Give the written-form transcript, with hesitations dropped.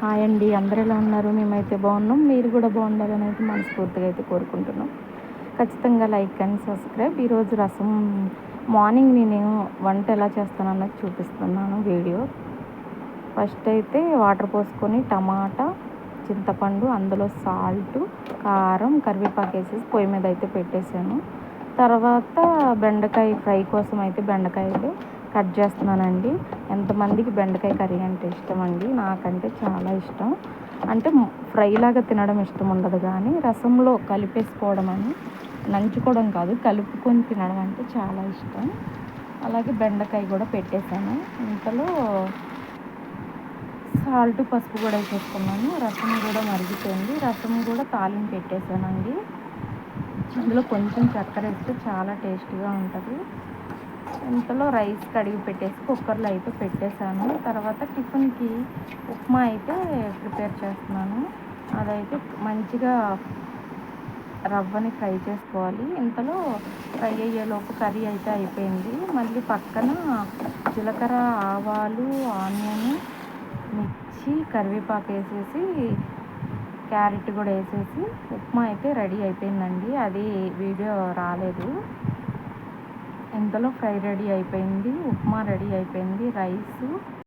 Hi అండి, అందరూ ఎలా ఉన్నారు? మేమైతే బాగున్నాం. మీరు కూడా బాగుండాలని అయితే మనస్ఫూర్తిగా అయితే కోరుకుంటున్నాం. ఖచ్చితంగా లైక్ అండ్ సబ్స్క్రైబ్. ఈరోజు రసం మార్నింగ్ నేను వంట ఎలా చేస్తానన్నది చూపిస్తున్నాను వీడియో. ఫస్ట్ అయితే వాటర్ పోసుకొని టమాటా, చింతపండు, అందులో సాల్ట్, కారం, కరివేపాకు వేసేసి పొయ్యి మీద అయితే పెట్టేశాను. తర్వాత బెండకాయ ఫ్రై కోసం అయితే బెండకాయలు కట్ చేస్తున్నానండి. ఎంతమందికి బెండకాయ కర్రీ అంటే ఇష్టం అండి? నాకంటే చాలా ఇష్టం. అంటే ఫ్రైలాగా తినడం ఇష్టం ఉండదు, కానీ రసంలో కలిపేసుకోవడం అని, నంచుకోవడం కాదు, కలుపుకొని తినడం అంటే చాలా ఇష్టం. అలాగే బెండకాయ కూడా పెట్టేశాను. ఇంతలో సాల్ట్, పసుపు కూడా వేసేసుకున్నాను. రసం కూడా మరిగిపోయింది. రసం కూడా తాలింపు పెట్టేశానండి. అందులో కొంచెం చక్కెర వేస్తే చాలా టేస్ట్గా ఉంటుంది. ఇంతలో రైస్ కడిగి పెట్టేసి కుక్కర్లో అయితే పెట్టేశాను. తర్వాత టిఫిన్కి ఉప్మా అయితే ప్రిపేర్ చేస్తున్నాను. అదైతే మంచిగా రవ్వని ఫ్రై చేసుకోవాలి. ఇంతలో ఫ్రై అయ్యేలోపు కర్రీ అయితే అయిపోయింది. మళ్ళీ పక్కన జీలకర్ర, ఆవాలు, ఆనియన్, మిర్చి, కరివేపాకు వేసేసి క్యారెట్ కూడా వేసేసి ఉప్మా అయితే రెడీ అయిపోయిందండి. అది వీడియో రాలేదు. ఇంతలో ఫ్రై రెడీ అయిపోయింది, ఉప్మా రెడీ అయిపోయింది, రైసు